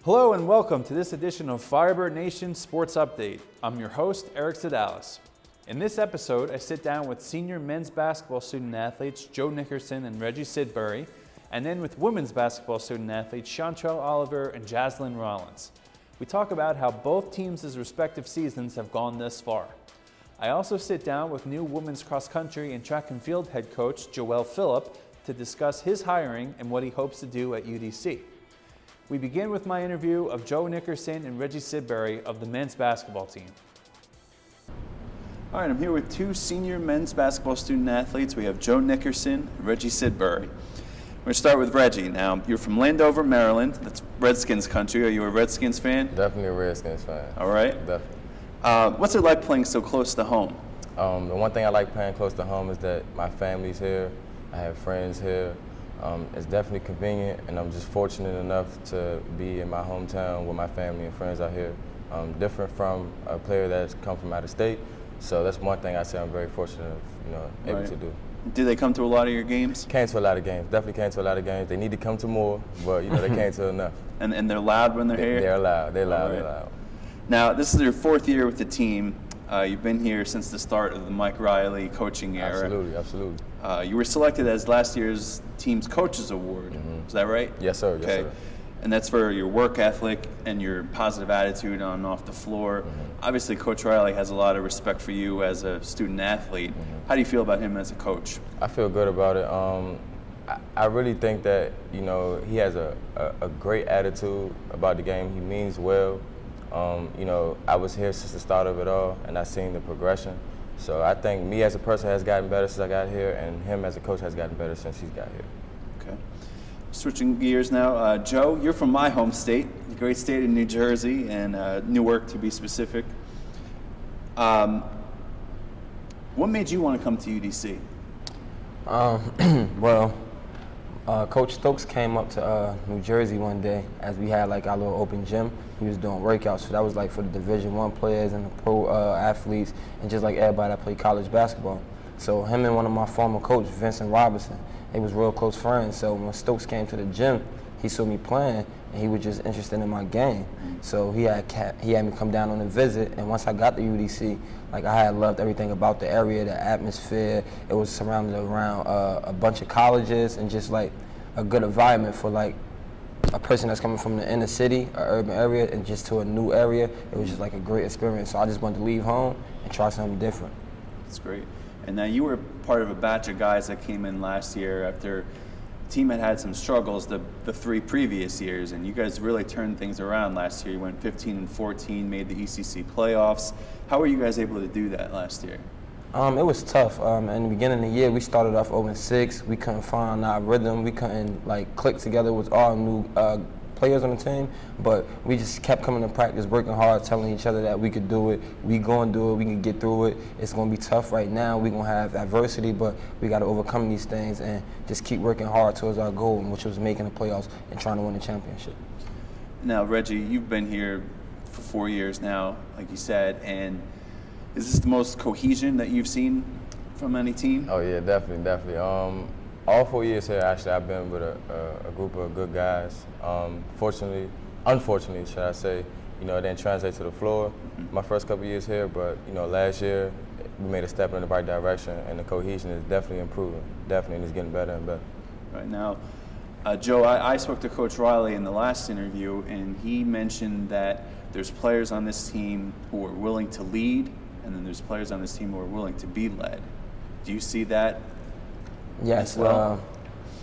Hello and welcome to this edition of Firebird Nation Sports Update. I'm your host, Eric Zedalis. In this episode, I sit down with senior men's basketball student athletes Joe Nickerson and Reggie Sidbury, and then with women's basketball student athletes Chantrell Oliver and Jaslyn Rollins. We talk about how both teams' respective seasons have gone thus far. I also sit down with new women's cross country and track and field head coach Phillip to discuss his hiring and what he hopes to do at UDC. We begin with my interview of Joe Nickerson and Reggie Sidbury of the men's basketball team. All right, I'm here with two senior men's basketball student athletes. We have Joe Nickerson and Reggie Sidbury. We're going to start with Reggie. Now, you're from Landover, Maryland. That's Redskins country. Are you a Redskins fan? Definitely a Redskins fan. All right. Definitely. What's it like playing so close to home? The one thing I like playing close to home is that my family's here. I have friends here. It's definitely convenient, and I'm just fortunate enough to be in my hometown where my family and friends are here. Different from a player that's come from out of state, so that's one thing I say I'm very fortunate of, able to do. Do they come to a lot of your games? Came to a lot of games. Definitely came to a lot of games. They need to come to more, but they came to enough. And they're loud when they're here? They're loud. They're loud. Right. They're loud. Now, this is your fourth year with the team. You've been here since the start of the Mike Riley coaching era. Absolutely. You were selected as last year's team's Coaches Award. Mm-hmm. Is that right? Yes, sir. Okay. Yes, sir. And that's for your work ethic and your positive attitude on and off the floor. Mm-hmm. Obviously, Coach Riley has a lot of respect for you as a student athlete. Mm-hmm. How do you feel about him as a coach? I feel good about it. I really think that he has a great attitude about the game. He means well. I was here since the start of it all, and I've seen the progression. So I think me as a person has gotten better since I got here, and him as a coach has gotten better since he's got here. Okay. Switching gears now, Joe, you're from my home state, the great state of New Jersey, and Newark to be specific. What made you want to come to UDC? Coach Stokes came up to New Jersey one day as we had our little open gym. He was doing workouts, so that was for the Division I players and the pro athletes and just everybody that played college basketball. So him and one of my former coaches, Vincent Robinson, they was real close friends. So when Stokes came to the gym, he saw me playing and he was just interested in my game. So he had me come down on a visit, and once I got to UDC, I had loved everything about the area, the atmosphere. It was surrounded around a bunch of colleges and just a good environment for a person that's coming from the inner city, an urban area, and just to a new area. It was just a great experience. So I just wanted to leave home and try something different. That's great. And now you were part of a batch of guys that came in last year after the team had some struggles the three previous years, and you guys really turned things around last year. You went 15-14, made the ECC playoffs. How were you guys able to do that last year? It was tough. In the beginning of the year, we started off 0-6. We couldn't find our rhythm. We couldn't click together with all new players on the team. But we just kept coming to practice, working hard, telling each other that we could do it. We gonna do it. We can get through it. It's gonna be tough right now. We gonna have adversity, but we got to overcome these things and just keep working hard towards our goal, which was making the playoffs and trying to win the championship. Now, Reggie, you've been here for 4 years now, like you said, and is this the most cohesion that you've seen from any team? Oh yeah, definitely. All 4 years here, actually, I've been with a group of good guys. Unfortunately, should I say, it didn't translate to the floor my first couple years here, but last year we made a step in the right direction, and the cohesion is definitely improving. Definitely, it's getting better and better. Right now, Joe, I spoke to Coach Riley in the last interview, and he mentioned that there's players on this team who are willing to lead, and then there's players on this team who are willing to be led. Do you see that? Yes. As well?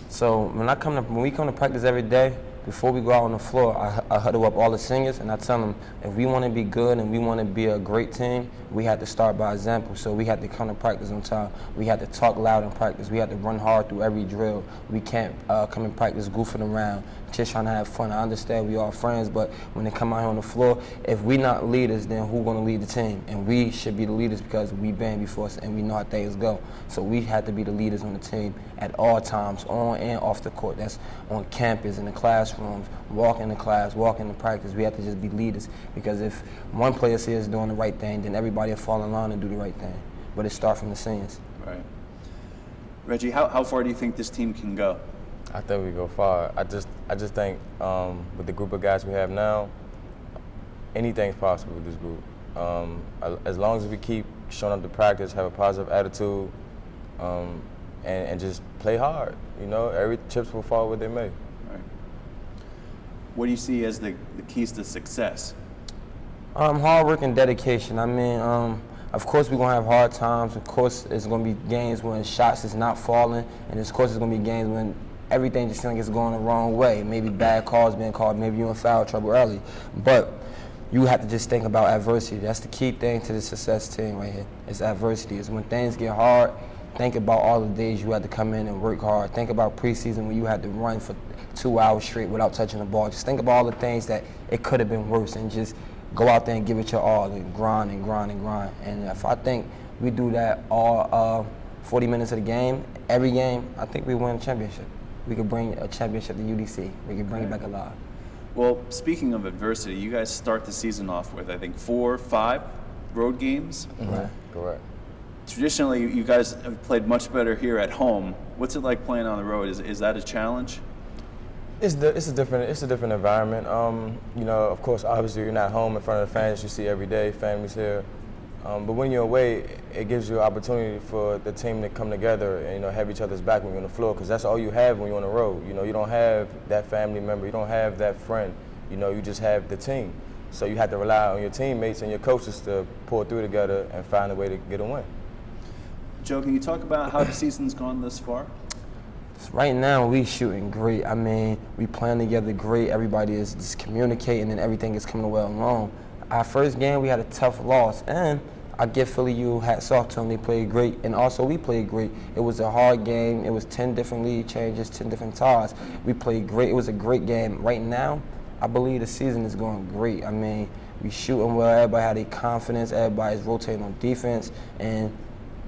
So when we come to practice every day, before we go out on the floor, I huddle up all the seniors and I tell them, if we want to be good and we want to be a great team, we have to start by example. So we have to come to practice on time. We have to talk loud in practice. We have to run hard through every drill. We can't come in practice goofing around, just trying to have fun. I understand we all friends, but when they come out here on the floor, if we not leaders, then who's going to lead the team? And we should be the leaders because we been before us and we know how things go. So we have to be the leaders on the team at all times, on and off the court. That's on campus, in the classrooms, walking to class, walking to practice. We have to just be leaders, because if one player sees us doing the right thing, then everybody will fall in line and do the right thing. But it starts from the seniors. Right. Reggie, how far do you think this team can go? I think we go far. I just think with the group of guys we have now, anything's possible with this group. As long as we keep showing up to practice, have a positive attitude, and just play hard. You know, every chips will fall where they may. Right. What do you see as the keys to success? Hard work and dedication. I mean, of course we're gonna have hard times. Of course, it's gonna be games when shots is not falling, and of course it's gonna be games when everything just seems like it's going the wrong way. Maybe bad calls being called. Maybe you're in foul trouble early, but you have to just think about adversity. That's the key thing to the success team right here. It's adversity. It's when things get hard. Think about all the days you had to come in and work hard. Think about preseason when you had to run for 2 hours straight without touching the ball. Just think about all the things that it could have been worse, and just go out there and give it your all and grind and grind and grind. And if I think we do that all 40 minutes of the game, every game, I think we win a championship. We could bring a championship to UDC. We could bring it back alive. Well, speaking of adversity, you guys start the season off with, I think, 4 or 5 road games. Right. Correct. Traditionally, you guys have played much better here at home. What's it like playing on the road? Is that a challenge? It's a different environment. You know, of course, obviously you're not home in front of the fans you see every day, families here. But when you're away, it gives you an opportunity for the team to come together and, you know, have each other's back when you're on the floor, because that's all you have when you're on the road. You know, you don't have that family member, you don't have that friend. You know, you just have the team. So you have to rely on your teammates and your coaches to pull through together and find a way to get a win. Joe, can you talk about how the season's gone thus far? Right now, we shooting great. I mean, we playing together great. Everybody is just communicating, and everything is coming well along. Our first game, we had a tough loss, and I give Philly hats off to them. They played great, and also we played great. It was a hard game. It was 10 different lead changes, 10 different ties. We played great. It was a great game. Right now, I believe the season is going great. I mean, we shooting well. Everybody had their confidence. Everybody's rotating on defense, and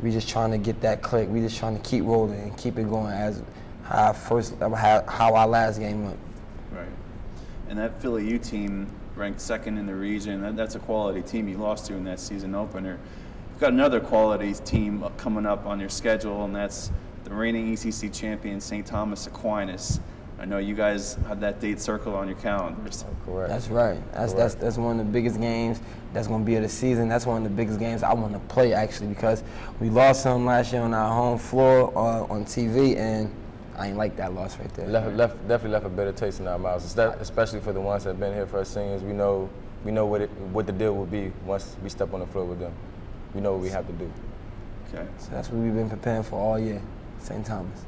we just trying to get that click. We just trying to keep rolling and keep it going as how our last game went. Right. And that Philly U team ranked second in the region. That's a quality team you lost to in that season opener. You've got another quality team coming up on your schedule, and that's the reigning ECC champion, St. Thomas Aquinas. I know you guys have that date circled on your calendars. Correct. That's right. That's one of the biggest games that's going to be of the season. That's one of the biggest games I want to play, actually, because we lost some last year on our home floor on TV, and I ain't like that loss right there. Definitely left a bitter taste in our mouths, especially for the ones that have been here for us seniors. We know what the deal will be once we step on the floor with them. We know what we have to do. Okay. So that's what we've been preparing for all year, St. Thomas.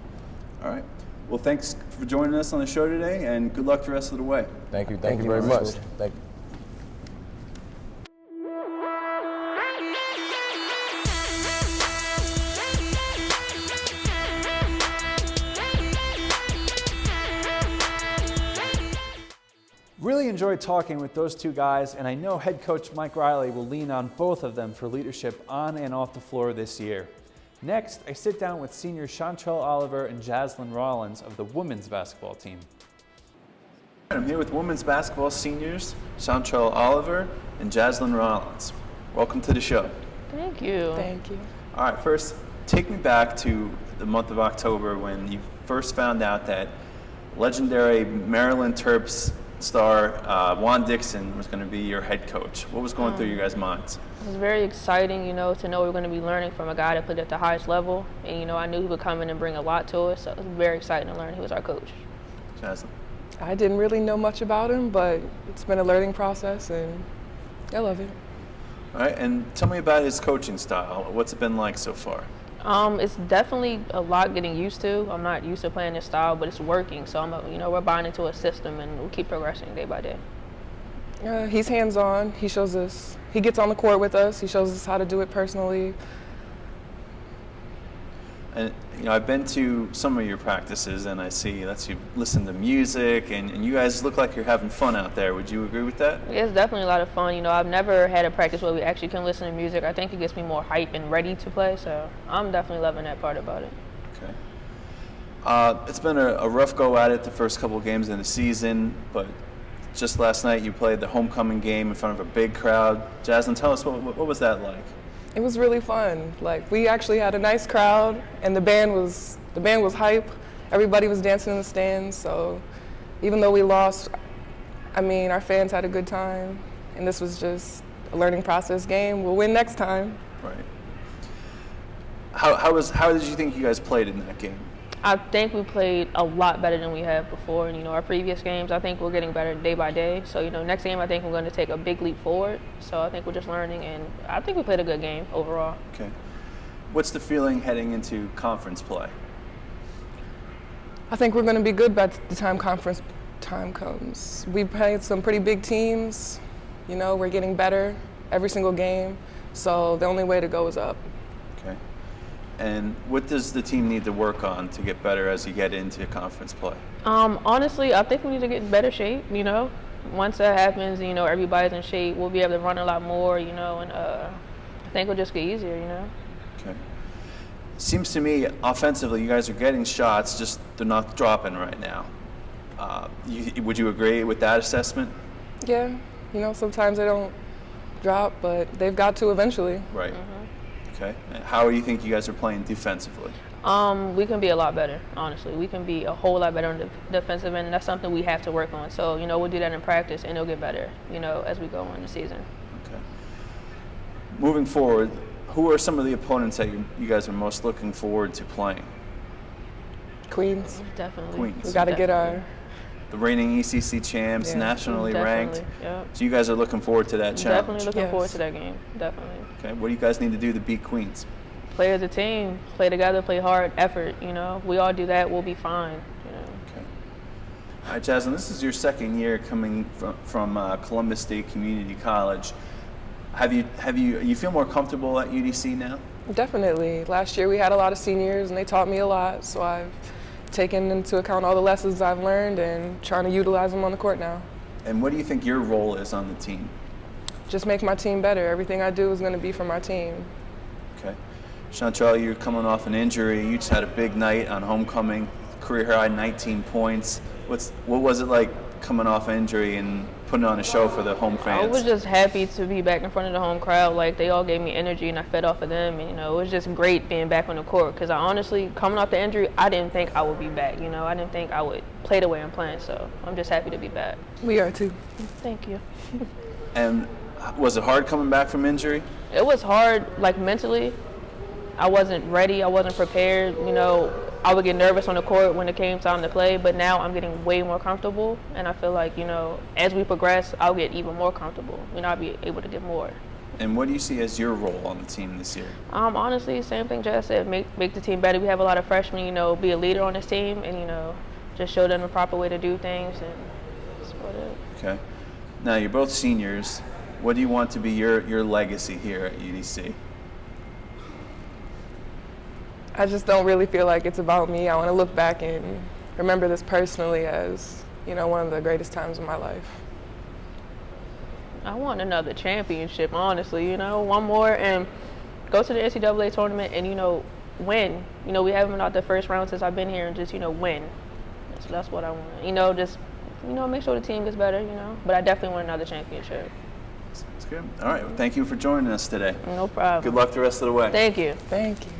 All right. Well, thanks for joining us on the show today, and good luck the rest of the way. Thank you very much. Thank you. Really enjoyed talking with those two guys, and I know head coach Mike Riley will lean on both of them for leadership on and off the floor this year. Next, I sit down with seniors Chantrell Oliver and Jaslyn Rollins of the women's basketball team. I'm here with women's basketball seniors Chantrell Oliver and Jaslyn Rollins. Welcome to the show. Thank you. Thank you. All right, first, take me back to the month of October when you first found out that legendary Maryland Terps star Juan Dixon was going to be your head coach. What was going through your guys' minds? It was very exciting, to know we were going to be learning from a guy that played at the highest level. And, I knew he would come in and bring a lot to us. So it was very exciting to learn he was our coach. Jaslyn? I didn't really know much about him, but it's been a learning process, and I love it. All right, and tell me about his coaching style. What's it been like so far? It's definitely a lot getting used to. I'm not used to playing this style, but it's working. So we're buying into a system, and we'll keep progressing day by day. He's hands-on. He shows us. He gets on the court with us. He shows us how to do it personally. And I've been to some of your practices, and I see that you listen to music, and you guys look like you're having fun out there. Would you agree with that? It's definitely a lot of fun. I've never had a practice where we actually can listen to music. I think it gets me more hype and ready to play, so I'm definitely loving that part about it. Okay. It's been a rough go at it the first couple of games in the season, but just last night you played the homecoming game in front of a big crowd. Jaslyn, tell us what was that like? It was really fun. We actually had a nice crowd, and the band was hype, everybody was dancing in the stands. So even though we lost, I mean, our fans had a good time, and this was just a learning process game. We'll win next time. Right. How did you think you guys played in that game? I think we played a lot better than we have before. And, our previous games, I think we're getting better day by day. So, next game, I think we're going to take a big leap forward. So I think we're just learning, and I think we played a good game overall. Okay. What's the feeling heading into conference play? I think we're going to be good by the time conference time comes. We played some pretty big teams. We're getting better every single game. So the only way to go is up. Okay. And what does the team need to work on to get better as you get into conference play? Honestly, I think we need to get in better shape, Once that happens, everybody's in shape, we'll be able to run a lot more, and I think it'll just get easier, Okay. Seems to me, offensively, you guys are getting shots, just they're not dropping right now. Would you agree with that assessment? Yeah, sometimes they don't drop, but they've got to eventually. Right. Okay. And how do you think you guys are playing defensively? We can be a lot better, honestly. We can be a whole lot better on the defensive end, and that's something we have to work on. So, we'll do that in practice, and it'll get better, as we go on the season. Okay. Moving forward, who are some of the opponents that you guys are most looking forward to playing? Queens. Definitely. Queens. We got to get our... The reigning ECC champs, Yeah. nationally Definitely, ranked. yep. So you guys are looking forward to that challenge. Definitely looking Yes. forward to that game, definitely. Okay. What do you guys need to do to beat Queens? Play as a team, play together, play hard, effort, We all do that, we'll be fine, Okay. All right, Jasmine, this is your second year coming from Columbus State Community College. You feel more comfortable at UDC now? Definitely. Last year we had a lot of seniors, and they taught me a lot, so I've taken into account all the lessons I've learned and trying to utilize them on the court now. And what do you think your role is on the team? Just make my team better. Everything I do is going to be for my team. Okay. Chantrell, you're coming off an injury. You just had a big night on homecoming, career high 19 points. What was it like coming off injury and putting on a show for the home fans? I was just happy to be back in front of the home crowd. Like, they all gave me energy, and I fed off of them. And, it was just great being back on the court because I honestly, coming off the injury, I didn't think I would be back. I didn't think I would play the way I'm playing. So I'm just happy to be back. We are too. Thank you. And was it hard coming back from injury? It was hard, like, mentally. I wasn't ready. I wasn't prepared. I would get nervous on the court when it came time to play, but now I'm getting way more comfortable, and I feel like, as we progress, I'll get even more comfortable. I'll be able to get more. And what do you see as your role on the team this year? Honestly, same thing Jess said, make the team better. We have a lot of freshmen, be a leader on this team, and, just show them the proper way to do things, and that's what it is. Okay. Now, you're both seniors. What do you want to be your legacy here at UDC? I just don't really feel like it's about me. I want to look back and remember this personally as, one of the greatest times of my life. I want another championship, honestly, one more, and go to the NCAA tournament and, win. We haven't been out the first round since I've been here, and just, win. That's what I want. Just, make sure the team gets better, But I definitely want another championship. That's good. All right. Well, thank you for joining us today. No problem. Good luck the rest of the way. Thank you. Thank you.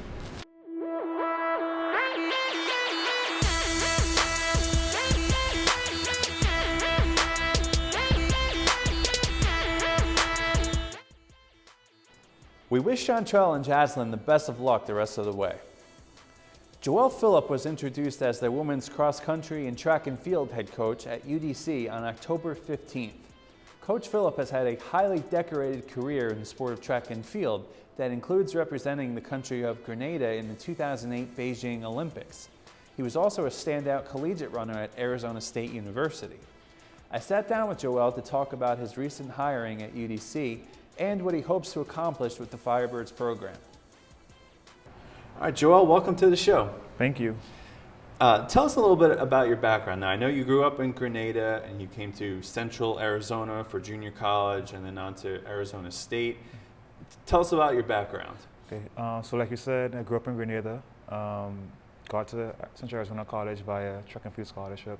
We wish Chantrell and Jaslyn the best of luck the rest of the way. Joelle Phillip was introduced as the women's cross country and track and field head coach at UDC on October 15th. Coach Phillip has had a highly decorated career in the sport of track and field that includes representing the country of Grenada in the 2008 Beijing Olympics. He was also a standout collegiate runner at Arizona State University. I sat down with Joelle to talk about his recent hiring at UDC and what he hopes to accomplish with the Firebirds program. All right, Joelle, welcome to the show. Thank you. Tell us a little bit about your background. Now, I know you grew up in Grenada and you came to Central Arizona for junior college and then on to Arizona State. Tell us about your background. Okay. So like you said, I grew up in Grenada. Got to Central Arizona College via track and field scholarship.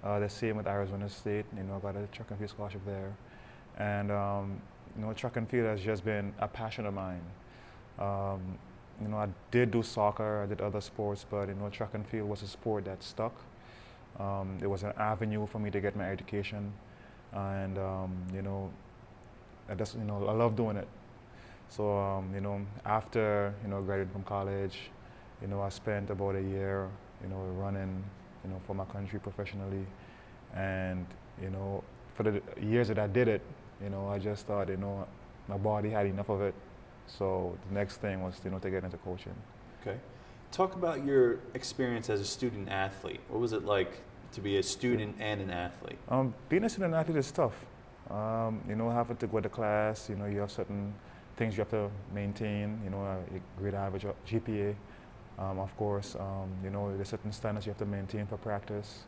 The same with Arizona State. I got a track and field scholarship there. And track and field has just been a passion of mine. I did do soccer, I did other sports, but track and field was a sport that stuck. It was an avenue for me to get my education, and I love doing it. So after graduating from college, I spent about a year running for my country professionally, and for the years that I did it, I just thought my body had enough of it. So the next thing was to get into coaching. Okay. Talk about your experience as a student athlete. What was it like to be a student and an athlete? Being a student athlete is tough. Having to go to class, you have certain things you have to maintain, a grade average GPA, of course. There's certain standards you have to maintain for practice.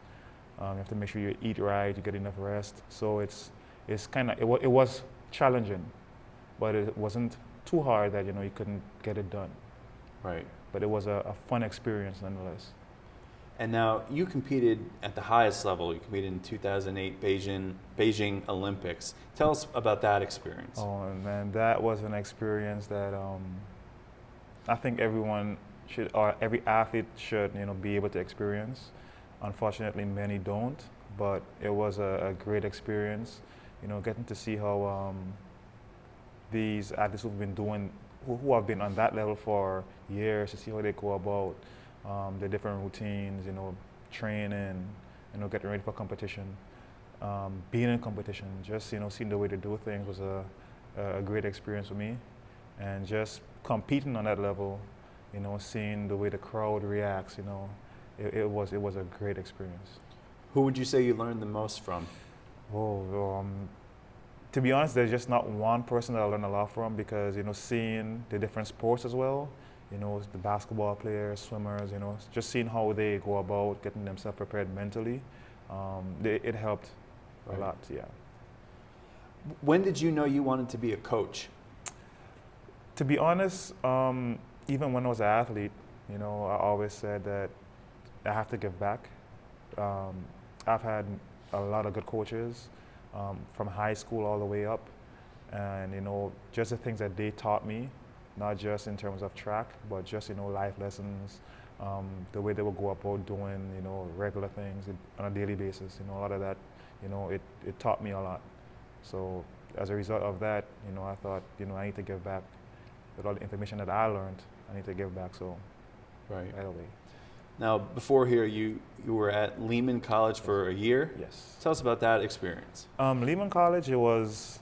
You have to make sure you eat right, you get enough rest. So it was challenging, but it wasn't too hard that you couldn't get it done. Right. But it was a fun experience nonetheless. And now you competed at the highest level. You competed in 2008 Beijing Olympics. Tell us about that experience. Oh man, that was an experience that I think everyone should, or every athlete should, be able to experience. Unfortunately, many don't, but it was a great experience. Getting to see how these athletes who've been doing, who have been on that level for years, to see how they go about the different routines, training, getting ready for competition, being in competition, just seeing the way they do things was a great experience for me, and just competing on that level, seeing the way the crowd reacts, it was a great experience. Who would you say you learned the most from? To be honest, there's just not one person that I learned a lot from, because seeing the different sports as well, the basketball players, swimmers, just seeing how they go about getting themselves prepared mentally, it helped a lot, yeah. When did you know you wanted to be a coach? To be honest, even when I was an athlete, I always said that I have to give back. I've had a lot of good coaches from high school all the way up, and just the things that they taught me, not just in terms of track, but just life lessons, the way they would go about doing regular things on a daily basis. A lot of that, it taught me a lot. So as a result of that, I thought I need to give back with all the information that I learned. I need to give back. So right away. Now, before here, you were at Lehman College for a year. Yes. Tell us about that experience. Lehman College, it was,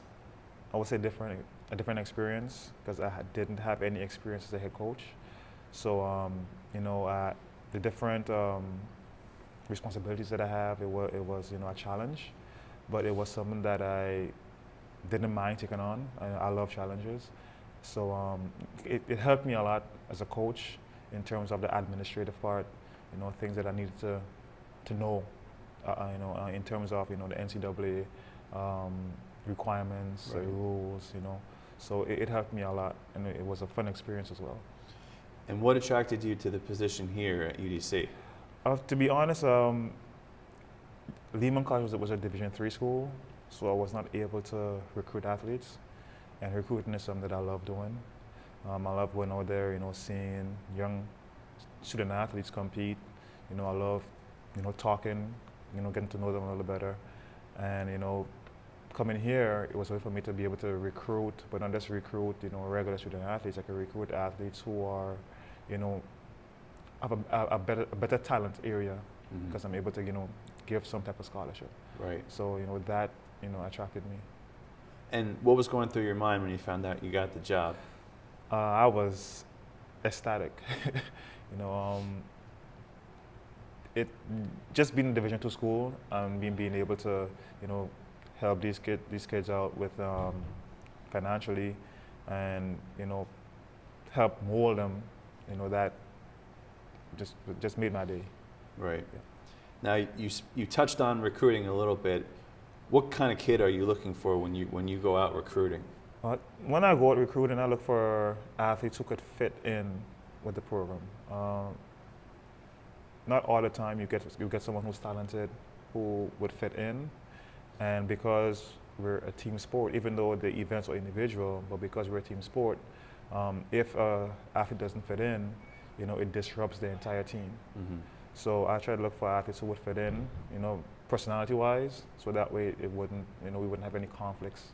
I would say, a different experience, because I didn't have any experience as a head coach. So, the different responsibilities that I have, it was a challenge, but it was something that I didn't mind taking on. I love challenges. So it helped me a lot as a coach in terms of the administrative part, things that I needed to know, in terms of, the NCAA requirements, right. rules, So it helped me a lot, and it was a fun experience as well. And what attracted you to the position here at UDC? To be honest, Lehman College was a Division III school, so I was not able to recruit athletes, and recruiting is something that I love doing. I love going out there, seeing young student athletes compete. I love, talking, getting to know them a little better. And, coming here, it was a way for me to be able to recruit, but not just recruit, regular student athletes. I can recruit athletes who are, have a better talent area, because I'm able to, give some type of scholarship. Right. So, that, attracted me. And what was going through your mind when you found out you got the job? I was ecstatic. It just being in Division II school and being able to, help these kids out with financially, and help mold them, that just made my day. Right. Yeah. Now you touched on recruiting a little bit. What kind of kid are you looking for when you go out recruiting? When I go out recruiting, I look for athletes who could fit in with the program. Not all the time you get someone who's talented, who would fit in, and because we're a team sport, even though the events are individual, but because we're a team sport, If an athlete doesn't fit in, it disrupts the entire team. So I try to look for athletes who would fit in, personality-wise, so that way it wouldn't, we wouldn't have any conflicts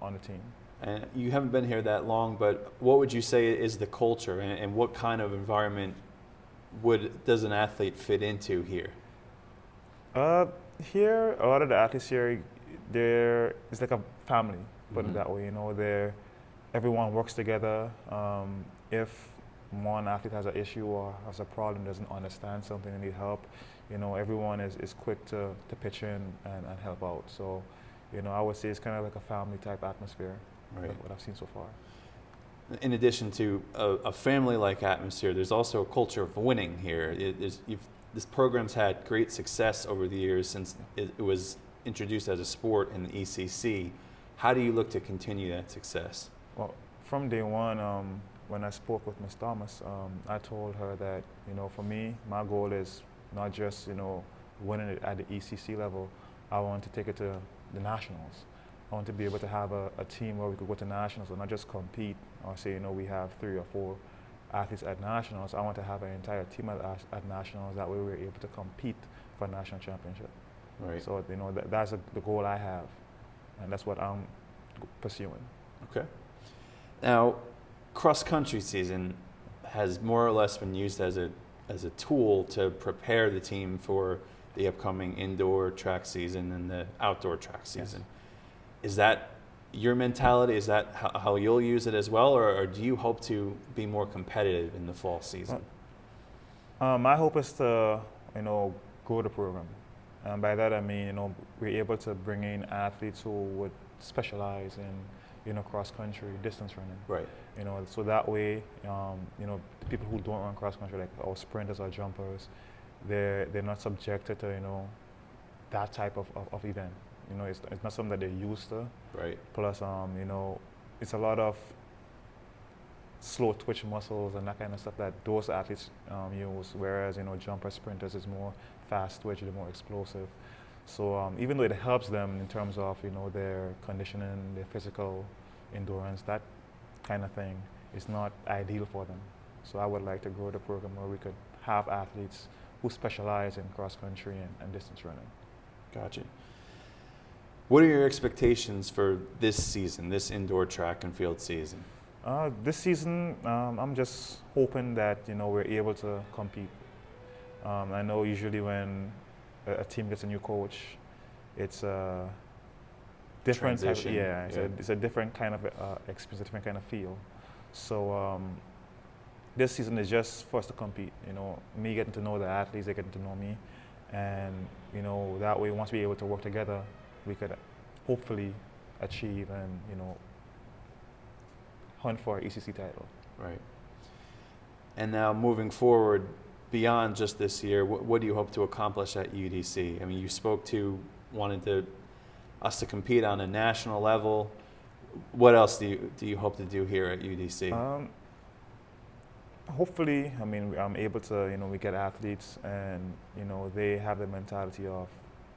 on the team. And you haven't been here that long, but what would you say is the culture, and what kind of environment does an athlete fit into here? Here, a lot of the athletes here, it's like a family, put it that way. Everyone works together. If one athlete has an issue or has a problem, doesn't understand something, and need help, everyone is quick to pitch in and help out. So, I would say it's kind of like a family type atmosphere. Right. What I've seen so far. In addition to a family-like atmosphere, there's also a culture of winning here. This program's had great success over the years since it was introduced as a sport in the ECC. How do you look to continue that success? Well, from day one, when I spoke with Ms. Thomas, I told her that, for me, my goal is not just, winning it at the ECC level. I want to take it to the nationals. I want to be able to have a team where we could go to nationals and not just compete or say, we have 3 or 4 athletes at nationals. I want to have an entire team at nationals. That way we're able to compete for a national championship. Right. So, that's the goal I have, and that's what I'm pursuing. Okay. Now, cross-country season has more or less been used as a tool to prepare the team for the upcoming indoor track season and the outdoor track season. Yes. Is that your mentality? Is that how you'll use it as well, or do you hope to be more competitive in the fall season? My hope is to, grow the program. And by that I mean, we're able to bring in athletes who would specialize in, cross-country, distance running. Right. So that way, the people who don't run cross-country, like our sprinters or jumpers, they're not subjected to, that type of event. It's not something that they're used to. Right. Plus, it's a lot of slow twitch muscles and that kind of stuff that those athletes use, whereas, jumpers, sprinters is more fast twitch, they're more explosive. So even though it helps them in terms of, their conditioning, their physical endurance, that kind of thing is not ideal for them. So I would like to grow the program where we could have athletes who specialize in cross-country and distance running. Gotcha. What are your expectations for this season, this indoor track and field season? This season, I'm just hoping that we're able to compete. I know usually when a team gets a new coach, it's a different transition. It's a different kind of experience, a different kind of feel. So this season is just for us to compete. Me getting to know the athletes, they getting to know me, and that way once we're able to work together, we could hopefully achieve and hunt for an ECC title. Right. And now moving forward, beyond just this year, what do you hope to accomplish at UDC? I mean, you spoke to wanting us to compete on a national level. What else do you hope to do here at UDC? Hopefully, I'm able to, we get athletes and, they have the mentality of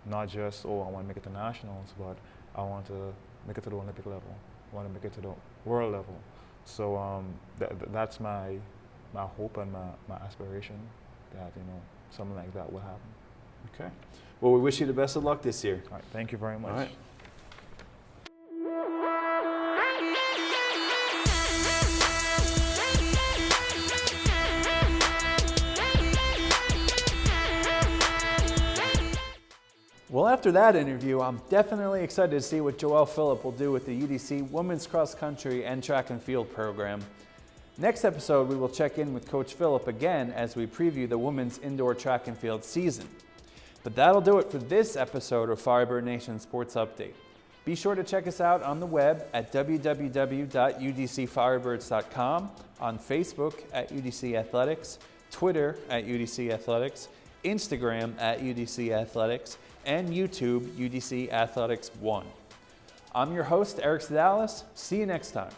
not just, I want to make it to nationals, but I want to make it to the Olympic level. I want to make it to the world level. So that's my hope and my aspiration that, something like that will happen. Okay. Well, we wish you the best of luck this year. All right. Thank you very much. All right. Well, after that interview, I'm definitely excited to see what Joelle Phillip will do with the UDC Women's Cross Country and Track and Field program. Next episode, we will check in with Coach Phillip again as we preview the women's indoor track and field season. But that'll do it for this episode of Firebird Nation Sports Update. Be sure to check us out on the web at www.udcfirebirds.com, on Facebook at UDC Athletics, Twitter at UDC Athletics, Instagram at UDC Athletics, and YouTube UDC Athletics 1. I'm your host, Eric Zedalis. See you next time.